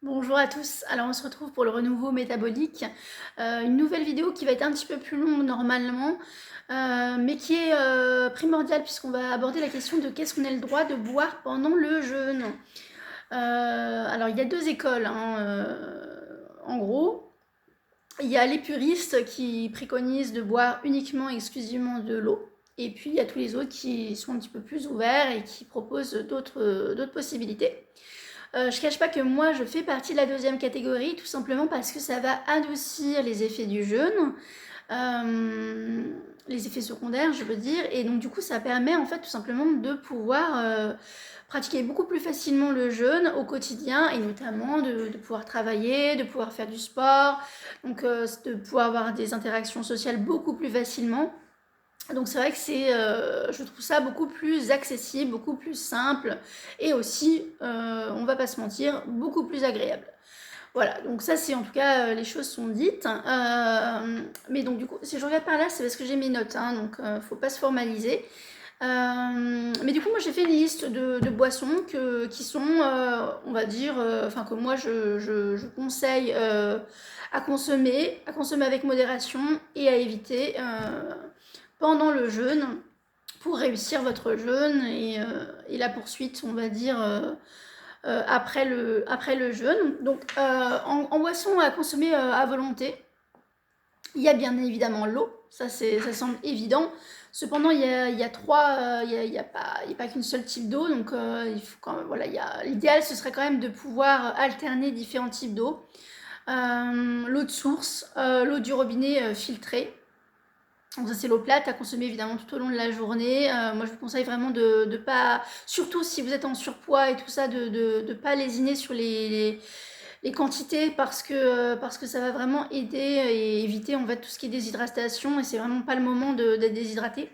Bonjour à tous, alors on se retrouve pour le renouveau métabolique, une nouvelle vidéo qui va être un petit peu plus longue normalement, mais qui est primordiale puisqu'on va aborder la question de qu'est-ce qu'on a le droit de boire pendant le jeûne. Alors il y a deux écoles, hein, en gros. Il y a les puristes qui préconisent de boire uniquement et exclusivement de l'eau, et puis il y a tous les autres qui sont un petit peu plus ouverts et qui proposent d'autres possibilités. Je ne cache pas que moi je fais partie de la deuxième catégorie, tout simplement parce que ça va adoucir les effets du jeûne, euh, les effets secondaires je veux dire, et donc du coup ça permet en fait tout simplement de pouvoir pratiquer beaucoup plus facilement le jeûne au quotidien, et notamment de pouvoir travailler, de pouvoir faire du sport, donc de pouvoir avoir des interactions sociales beaucoup plus facilement. Donc c'est vrai que je trouve ça beaucoup plus accessible, beaucoup plus simple, et aussi, on va pas se mentir, beaucoup plus agréable. Voilà, donc ça c'est en tout cas, les choses sont dites. Mais donc du coup, si je regarde par là, c'est parce que j'ai mes notes, hein, donc faut pas se formaliser. Mais du coup, moi j'ai fait une liste de boissons qui sont, on va dire, enfin que moi je conseille à consommer avec modération et à éviter pendant le jeûne pour réussir votre jeûne et la poursuite, on va dire, après le jeûne. Donc en boisson à consommer à volonté, il y a bien évidemment l'eau, ça semble évident. Cependant, il y a trois, il y a pas qu'une seule type d'eau, donc il faut quand même, voilà, l'idéal ce serait quand même de pouvoir alterner différents types d'eau. L'eau de source, l'eau du robinet filtrée. Donc ça c'est l'eau plate à consommer évidemment tout au long de la journée. Moi je vous conseille vraiment de pas, surtout si vous êtes en surpoids et tout ça, de pas lésiner sur les quantités parce que ça va vraiment aider et éviter en fait tout ce qui est déshydratation, et c'est vraiment pas le moment d'être déshydraté.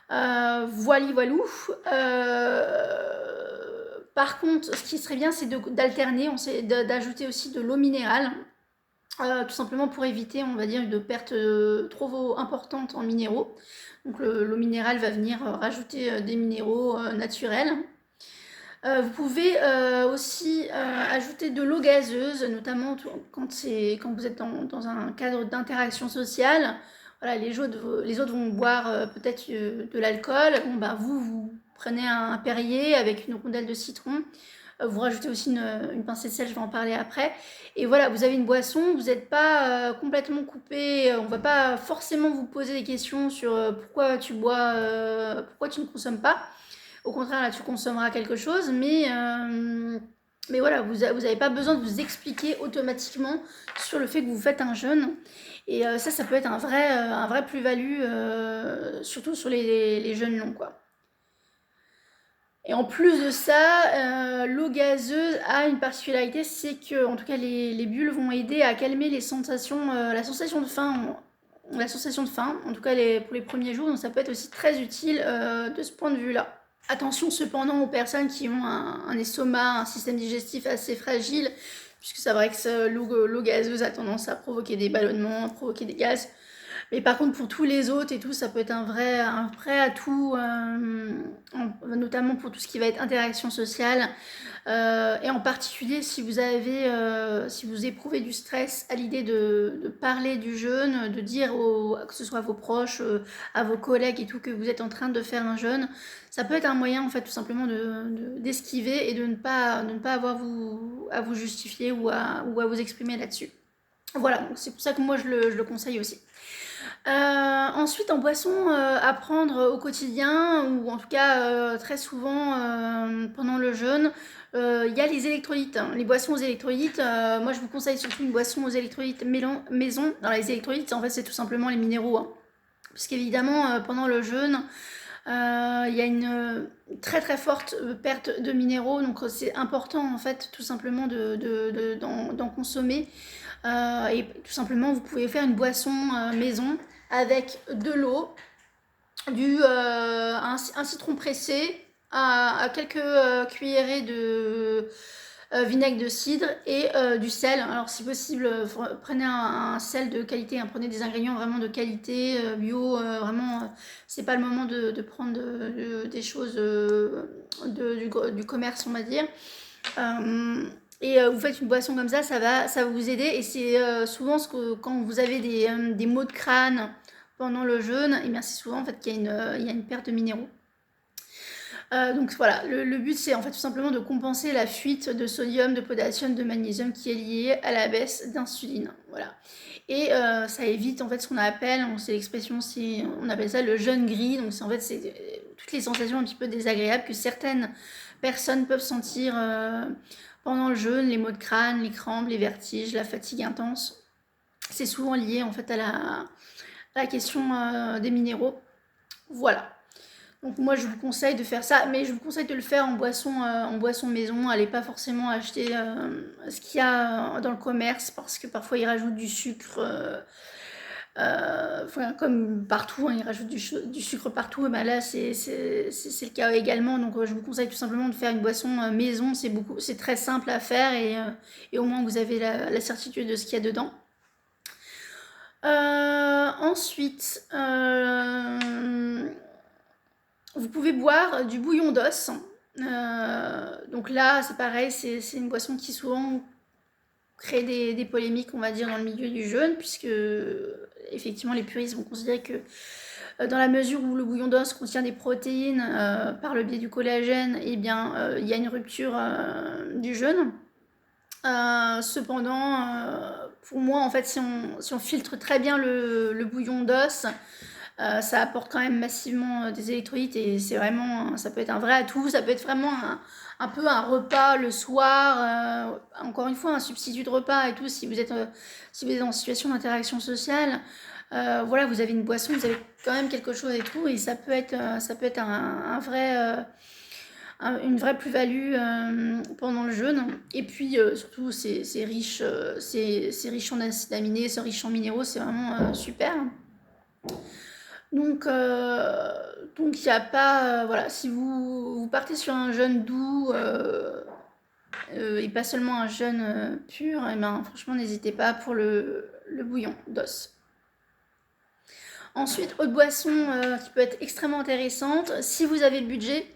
Voilou. Par contre, ce qui serait bien, c'est d'alterner, d'ajouter aussi de l'eau minérale, tout simplement pour éviter, on va dire, une perte trop importante en minéraux. Donc l'eau minérale va venir rajouter des minéraux naturels. Vous pouvez aussi ajouter de l'eau gazeuse, notamment quand vous êtes dans un cadre d'interaction sociale. Voilà, les autres vont boire peut-être de l'alcool. Bon, bah, vous prenez un Perrier avec une rondelle de citron. Vous rajoutez aussi une pincée de sel, je vais en parler après. Et voilà, vous avez une boisson, vous n'êtes pas complètement coupé. On ne va pas forcément vous poser des questions sur pourquoi tu bois, pourquoi tu ne consommes pas. Au contraire, là, tu consommeras quelque chose, mais voilà, vous n'avez pas besoin de vous expliquer automatiquement sur le fait que vous faites un jeûne. Et ça peut être un vrai plus-value, surtout sur les jeûnes longs, quoi. Et en plus de ça, l'eau gazeuse a une particularité, c'est que, en tout cas, les bulles vont aider à calmer les sensations, la sensation de faim. La sensation de faim, en tout cas pour les premiers jours, donc ça peut être aussi très utile de ce point de vue-là. Attention cependant aux personnes qui ont un estomac, un système digestif assez fragile, puisque c'est vrai que l'eau gazeuse a tendance à provoquer des ballonnements, à provoquer des gaz. Mais par contre, pour tous les autres et tout, ça peut être un vrai atout, notamment pour tout ce qui va être interaction sociale. Et en particulier, si vous éprouvez du stress à l'idée de parler du jeûne, de dire que ce soit à vos proches, à vos collègues et tout, que vous êtes en train de faire un jeûne, ça peut être un moyen, en fait, tout simplement d'esquiver et de ne pas avoir à vous justifier ou à vous exprimer là-dessus. Voilà, donc c'est pour ça que moi je le conseille aussi. Ensuite, en boisson à prendre au quotidien, ou en tout cas très souvent pendant le jeûne, il y a les électrolytes, hein. Les boissons aux électrolytes, moi je vous conseille surtout une boisson aux électrolytes maison. Dans les électrolytes, en fait, c'est tout simplement les minéraux, hein. Puisqu'évidemment, pendant le jeûne, il y a une très très forte perte de minéraux, donc c'est important en fait tout simplement d'en consommer. Et tout simplement, vous pouvez faire une boisson maison avec de l'eau, un citron pressé, à quelques cuillerées de vinaigre de cidre et du sel. Alors si possible, prenez un sel de qualité, hein, prenez des ingrédients vraiment de qualité, bio, vraiment, c'est pas le moment de prendre des choses du commerce, on va dire. et vous faites une boisson comme ça va vous aider. Et c'est souvent quand vous avez des maux de crâne pendant le jeûne, et bien c'est souvent en fait qu'il y a une perte de minéraux. Donc voilà, le but c'est en fait tout simplement de compenser la fuite de sodium, de potassium, de magnésium qui est liée à la baisse d'insuline. Voilà. Et ça évite en fait ce qu'on appelle, c'est l'expression, on appelle ça le jeûne gris. Donc c'est en fait c'est toutes les sensations un petit peu désagréables que certaines personnes peuvent sentir pendant le jeûne, les maux de crâne, les crampes, les vertiges, la fatigue intense. C'est souvent lié en fait à la question des minéraux. Voilà. Donc moi je vous conseille de faire ça, mais je vous conseille de le faire en boisson maison. Allez pas forcément acheter ce qu'il y a dans le commerce, parce que parfois ils rajoutent du sucre, enfin, comme partout, hein, ils rajoutent du sucre partout. Et ben là c'est le cas également. Donc je vous conseille tout simplement de faire une boisson maison. C'est très simple à faire, et au moins vous avez la certitude de ce qu'il y a dedans. Ensuite, vous pouvez boire du bouillon d'os. Donc là, c'est pareil, c'est une boisson qui souvent crée des polémiques, on va dire, dans le milieu du jeûne, puisque effectivement les puristes vont considérer que dans la mesure où le bouillon d'os contient des protéines par le biais du collagène, eh bien il y a une rupture du jeûne. Cependant, pour moi, en fait, si on filtre très bien le bouillon d'os, ça apporte quand même massivement des électrolytes, et c'est vraiment, ça peut être un vrai atout. Ça peut être vraiment un peu un repas le soir, encore une fois un substitut de repas et tout, si vous êtes en situation d'interaction sociale. Voilà, vous avez une boisson, vous avez quand même quelque chose et tout, et ça peut être une vraie plus-value pendant le jeûne. Et puis surtout c'est riche, c'est riche en acides aminés, c'est riche en minéraux, c'est vraiment super. Donc il n'y a pas, voilà, si vous partez sur un jeûne doux et pas seulement un jeûne pur, et ben franchement n'hésitez pas pour le bouillon d'os. Ensuite, autre boisson qui peut être extrêmement intéressante si vous avez le budget,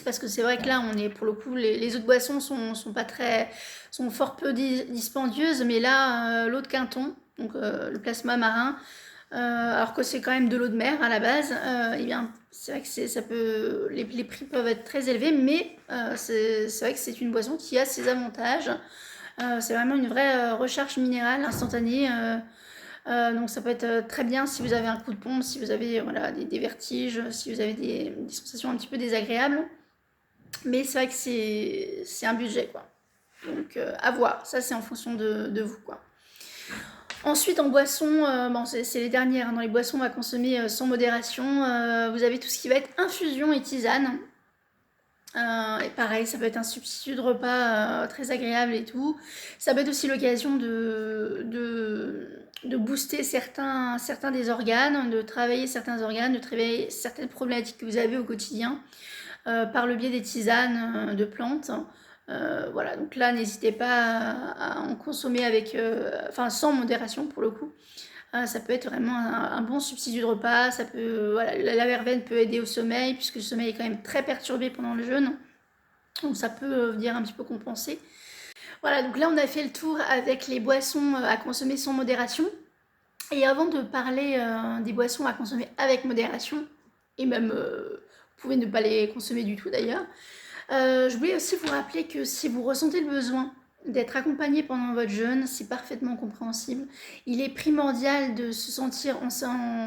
parce que c'est vrai que là on est, pour le coup, les autres boissons sont pas très, sont fort peu dispendieuses, mais là l'eau de Quinton, donc le plasma marin, alors que c'est quand même de l'eau de mer à la base, et bien c'est vrai que les prix peuvent être très élevés, mais c'est vrai que c'est une boisson qui a ses avantages. C'est vraiment une vraie recherche minérale instantanée. Donc ça peut être très bien si vous avez un coup de pompe, si vous avez voilà, des vertiges, si vous avez des sensations un petit peu désagréables. Mais c'est vrai que c'est un budget, quoi. Donc à voir, ça c'est en fonction de vous, quoi. Ensuite, en boisson, bon, c'est les dernières, hein. Dans les boissons à consommer sans modération, vous avez tout ce qui va être infusion et tisane. Et pareil, ça peut être un substitut de repas très agréable et tout. Ça peut être aussi l'occasion de booster certains des organes, de travailler certains organes, de travailler certaines problématiques que vous avez au quotidien par le biais des tisanes de plantes. Voilà, donc là, n'hésitez pas à en consommer sans modération pour le coup. Ça peut être vraiment un bon substitut de repas. Voilà, la verveine peut aider au sommeil, puisque le sommeil est quand même très perturbé pendant le jeûne. Donc ça peut venir un petit peu compenser. Voilà, donc là on a fait le tour avec les boissons à consommer sans modération. Et avant de parler des boissons à consommer avec modération, et même vous pouvez ne pas les consommer du tout d'ailleurs, je voulais aussi vous rappeler que si vous ressentez le besoin d'être accompagné pendant votre jeûne, c'est parfaitement compréhensible. Il est primordial de se sentir en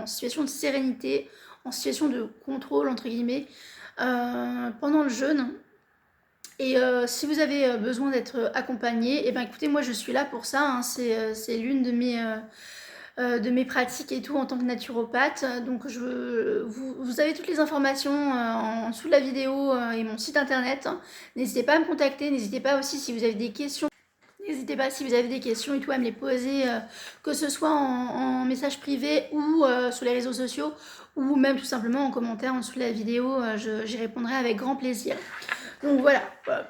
situation de sérénité, en situation de contrôle, entre guillemets, pendant le jeûne. Et si vous avez besoin d'être accompagné, et ben écoutez, moi je suis là pour ça, hein. C'est l'une de mes pratiques et tout en tant que naturopathe. Donc vous avez toutes les informations en dessous de la vidéo et mon site internet. N'hésitez pas à me contacter, n'hésitez pas aussi si vous avez des questions. N'hésitez pas si vous avez des questions et tout à me les poser, que ce soit en message privé ou sur les réseaux sociaux, ou même tout simplement en commentaire en dessous de la vidéo. J'y répondrai avec grand plaisir. Donc voilà,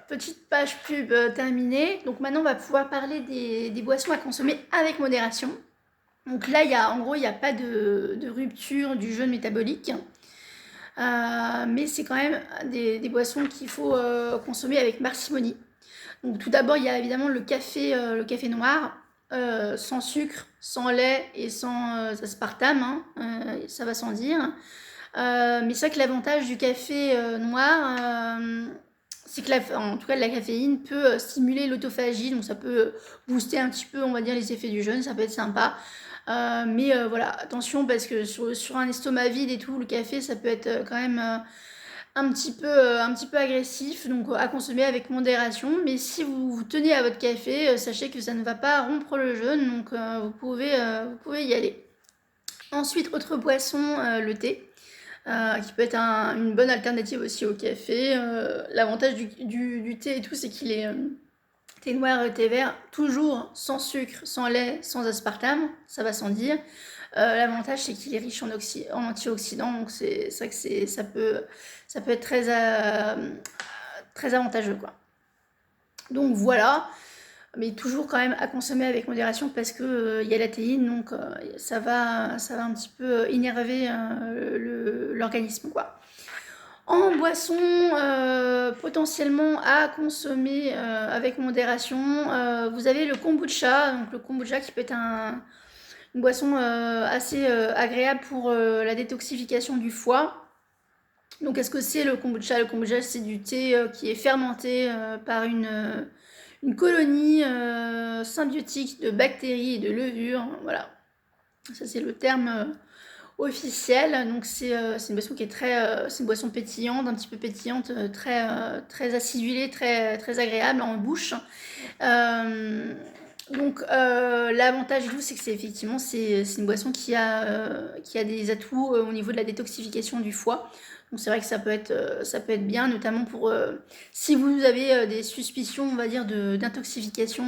petite page pub terminée. Donc maintenant on va pouvoir parler des boissons à consommer avec modération. Donc là, en gros, il n'y a pas de rupture du jeûne métabolique. Mais c'est quand même des boissons qu'il faut consommer avec parcimonie. Donc tout d'abord, il y a évidemment le café noir, sans sucre, sans lait et sans aspartame, hein, ça va sans dire. Mais c'est vrai que l'avantage du café noir, c'est que en tout cas la caféine peut stimuler l'autophagie, donc ça peut booster un petit peu, on va dire, les effets du jeûne, ça peut être sympa. Mais voilà, attention parce que sur un estomac vide et tout, le café, ça peut être quand même un petit peu agressif, donc à consommer avec modération. Mais si vous tenez à votre café, sachez que ça ne va pas rompre le jeûne, donc vous pouvez y aller. Ensuite, autre boisson, le thé. Qui peut être une bonne alternative aussi au café. L'avantage du thé et tout, c'est qu'il est thé noir et thé vert, toujours sans sucre, sans lait, sans aspartame, ça va sans dire. L'avantage, c'est qu'il est riche en antioxydants, donc c'est vrai que ça peut être très avantageux, quoi. Donc voilà, mais toujours quand même à consommer avec modération parce que y a la théine, donc ça va un petit peu énerver l'organisme, quoi. En boisson, potentiellement à consommer avec modération, vous avez le kombucha. Donc le kombucha qui peut être une boisson assez agréable pour la détoxification du foie. Donc qu'est-ce que c'est le kombucha? Le kombucha, c'est du thé qui est fermenté par une colonie symbiotique de bactéries et de levures. Voilà, ça c'est le terme officiel. Donc c'est une boisson qui est c'est une boisson pétillante, un petit peu pétillante, très acidulée, très agréable en bouche. Donc l'avantage du tout, c'est que c'est une boisson qui a des atouts au niveau de la détoxification du foie. Donc c'est vrai que ça peut être bien, notamment pour si vous avez des suspicions, on va dire, d'intoxication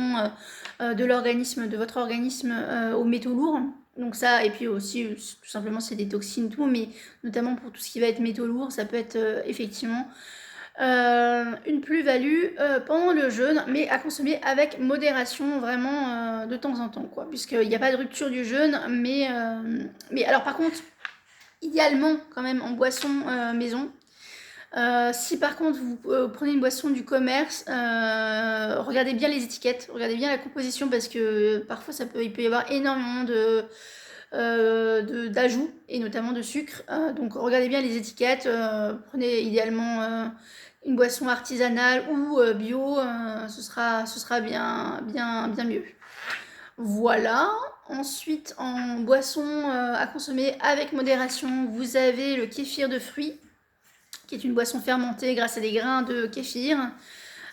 de votre organisme aux métaux lourds. Donc ça, et puis aussi, tout simplement, c'est des toxines, tout, mais notamment pour tout ce qui va être métaux lourds, ça peut être effectivement une plus-value pendant le jeûne, mais à consommer avec modération, vraiment de temps en temps, quoi, puisqu'il n'y a pas de rupture du jeûne, mais alors par contre, idéalement quand même en boisson maison. Si par contre vous prenez une boisson du commerce, regardez bien les étiquettes, regardez bien la composition parce que parfois il peut y avoir énormément d'ajouts et notamment de sucre. Donc regardez bien les étiquettes, prenez idéalement une boisson artisanale ou bio, ce sera bien mieux. Voilà. Ensuite, en boisson à consommer avec modération, vous avez le kéfir de fruits, qui est une boisson fermentée grâce à des grains de kéfir.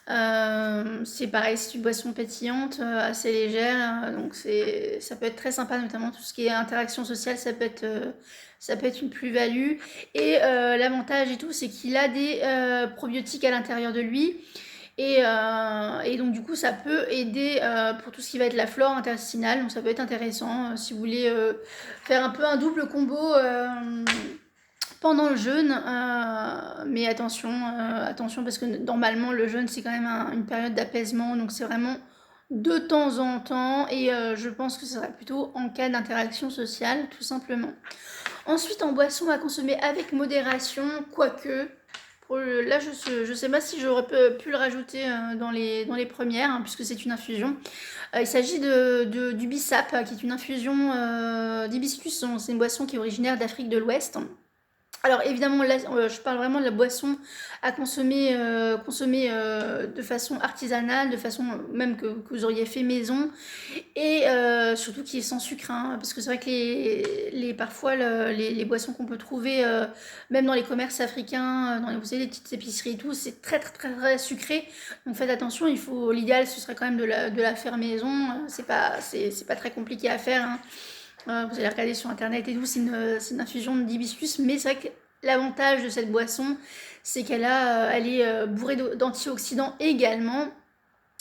C'est pareil, c'est une boisson pétillante, assez légère, donc ça peut être très sympa, notamment tout ce qui est interaction sociale, ça peut être une plus-value. Et l'avantage et tout, c'est qu'il a des probiotiques à l'intérieur de lui. Et donc du coup ça peut aider pour tout ce qui va être la flore intestinale, donc ça peut être intéressant si vous voulez faire un peu un double combo pendant le jeûne, mais attention parce que normalement le jeûne c'est quand même une période d'apaisement, donc c'est vraiment de temps en temps et je pense que ce sera plutôt en cas d'interaction sociale tout simplement. Ensuite en boisson à consommer avec modération, quoique là je sais pas si j'aurais pu le rajouter dans les premières, hein, puisque c'est une infusion. Il s'agit du bissap, qui est une infusion d'hibiscus. C'est une boisson qui est originaire d'Afrique de l'Ouest. Alors évidemment, là, je parle vraiment de la boisson à consommer de façon artisanale, de façon même que vous auriez fait maison, et surtout qui est sans sucre, hein, parce que c'est vrai que parfois les boissons qu'on peut trouver, même dans les commerces africains, vous savez, les petites épiceries et tout, c'est très sucré. Donc faites attention, l'idéal ce serait quand même de la faire maison. C'est pas très compliqué à faire, hein. Vous allez regarder sur internet et tout, c'est une infusion d'hibiscus, mais c'est vrai que l'avantage de cette boisson, c'est elle est bourrée d'antioxydants également.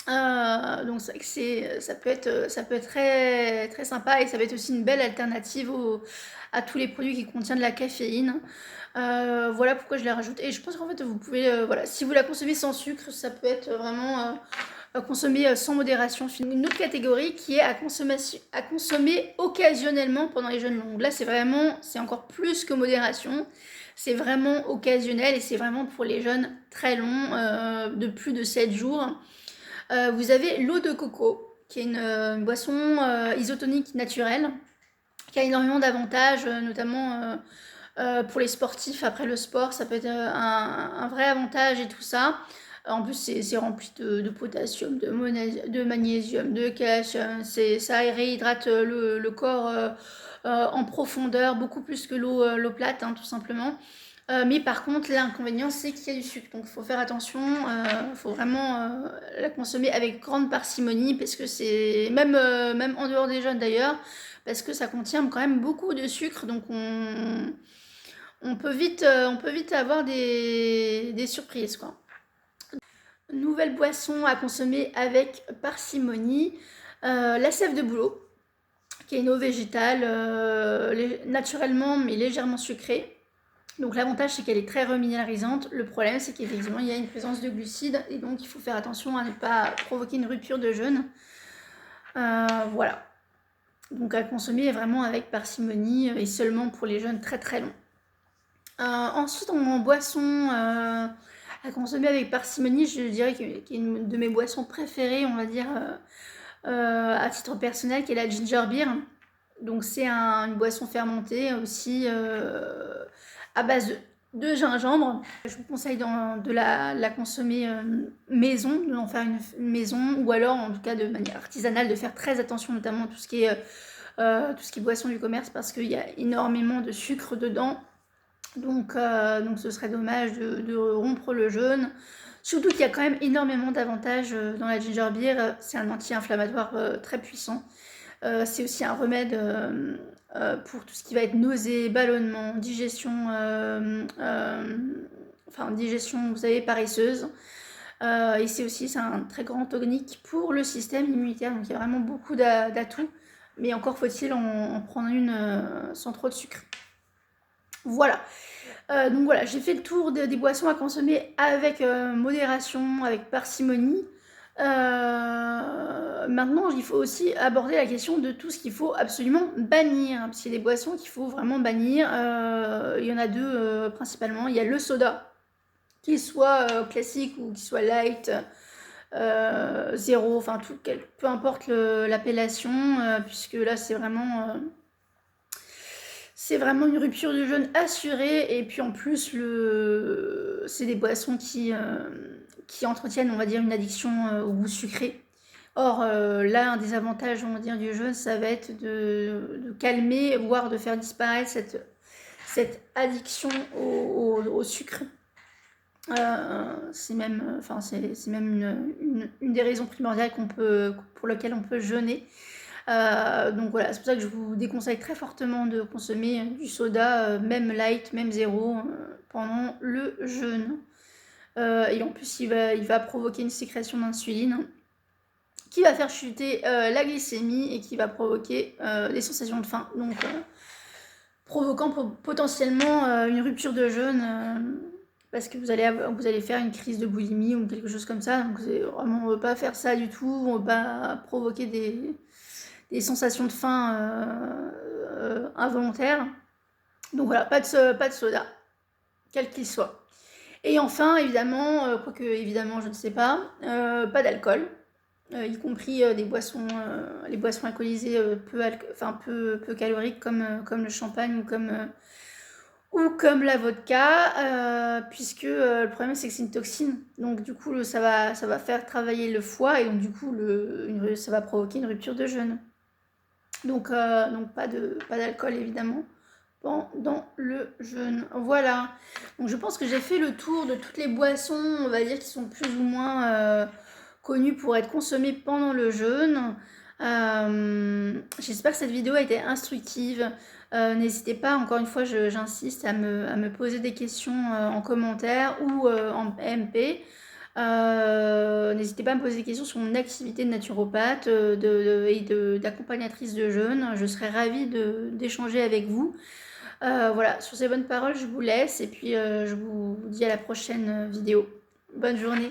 Donc c'est vrai que ça peut être très sympa et ça va être aussi une belle alternative à tous les produits qui contiennent de la caféine. Voilà pourquoi je la rajoute. Et je pense qu'en fait vous pouvez, voilà, si vous la consommez sans sucre, ça peut être vraiment consommer sans modération. Une autre catégorie qui est à consommer occasionnellement pendant les jeûnes longs. Là c'est encore plus que modération. C'est vraiment occasionnel et c'est vraiment pour les jeûnes très longs, de plus de 7 jours. Vous avez l'eau de coco, qui est une boisson isotonique naturelle, qui a énormément d'avantages, notamment pour les sportifs après le sport. Ça peut être un vrai avantage et tout ça. En plus, c'est rempli de potassium, de magnésium, de calcium. Ça réhydrate le corps en profondeur, beaucoup plus que l'eau plate, hein, tout simplement. Mais par contre, l'inconvénient, c'est qu'il y a du sucre. Donc, il faut faire attention. Il faut vraiment la consommer avec grande parcimonie, parce que c'est même en dehors des jeunes d'ailleurs, parce que ça contient quand même beaucoup de sucre. Donc, on peut vite avoir des surprises, quoi. Nouvelle boisson à consommer avec parcimonie, la sève de bouleau, qui est une eau végétale, naturellement mais légèrement sucrée. Donc l'avantage, c'est qu'elle est très reminéralisante. Le problème, c'est qu'effectivement, il y a une présence de glucides, et donc il faut faire attention à ne pas provoquer une rupture de jeûne. Voilà. Donc à consommer vraiment avec parcimonie, et seulement pour les jeûnes très très longs. Ensuite, en boisson à consommer avec parcimonie, je dirais qu'il y a une de mes boissons préférées, on va dire, à titre personnel, qui est la ginger beer. Donc c'est une boisson fermentée aussi à base de gingembre. Je vous conseille de la consommer maison, d'en faire une maison, ou alors en tout cas de manière artisanale, de faire très attention notamment à tout ce qui est boisson du commerce, parce qu'il y a énormément de sucre dedans. Donc ce serait dommage de rompre le jeûne. Surtout qu'il y a quand même énormément d'avantages dans la ginger beer. C'est un anti-inflammatoire très puissant. C'est aussi un remède pour tout ce qui va être nausée, ballonnement, digestion, digestion, vous savez, paresseuse. Et c'est un très grand tonique pour le système immunitaire. Donc il y a vraiment beaucoup d'atouts. Mais encore faut-il en prendre une sans trop de sucre. Voilà. Donc voilà, j'ai fait le tour des boissons à consommer avec modération, avec parcimonie. Maintenant, il faut aussi aborder la question de tout ce qu'il faut absolument bannir, parce qu'il y a des boissons qu'il faut vraiment bannir. Il y en a deux principalement. Il y a le soda, qu'il soit classique ou qu'il soit light, zéro, enfin peu importe l'appellation, puisque là c'est vraiment une rupture de jeûne assurée. Et puis en plus, c'est des boissons qui entretiennent, on va dire, une addiction au goût sucré. Or, là, un des avantages, on va dire, du jeûne, ça va être de calmer, voire de faire disparaître cette addiction au sucre. C'est même une des raisons primordiales pour lesquelles on peut jeûner. Donc voilà, c'est pour ça que je vous déconseille très fortement de consommer du soda, même light, même zéro, pendant le jeûne. Et en plus, il va provoquer une sécrétion d'insuline qui va faire chuter la glycémie et qui va provoquer des sensations de faim. Donc, provoquant potentiellement une rupture de jeûne, parce que vous allez faire une crise de boulimie ou quelque chose comme ça. Donc, vraiment, on ne veut pas faire ça du tout. On ne veut pas provoquer des sensations de faim involontaires. Donc voilà, pas de soda, quel qu'il soit. Et enfin, évidemment, quoique évidemment je ne sais pas d'alcool, y compris les boissons alcoolisées peu caloriques comme le champagne ou comme la vodka, puisque le problème c'est que c'est une toxine. Donc du coup ça va faire travailler le foie, et donc du coup ça va provoquer une rupture de jeûne. Donc pas d'alcool évidemment pendant le jeûne. Voilà. Donc je pense que j'ai fait le tour de toutes les boissons, on va dire, qui sont plus ou moins connues pour être consommées pendant le jeûne. J'espère que cette vidéo a été instructive. N'hésitez pas, encore une fois, j'insiste, à me poser des questions en commentaire ou en MP. N'hésitez pas à me poser des questions sur mon activité de naturopathe et d'accompagnatrice de jeûne. Je serais ravie d'échanger avec vous. Voilà, sur ces bonnes paroles, je vous laisse, et puis je vous dis à la prochaine vidéo. Bonne journée.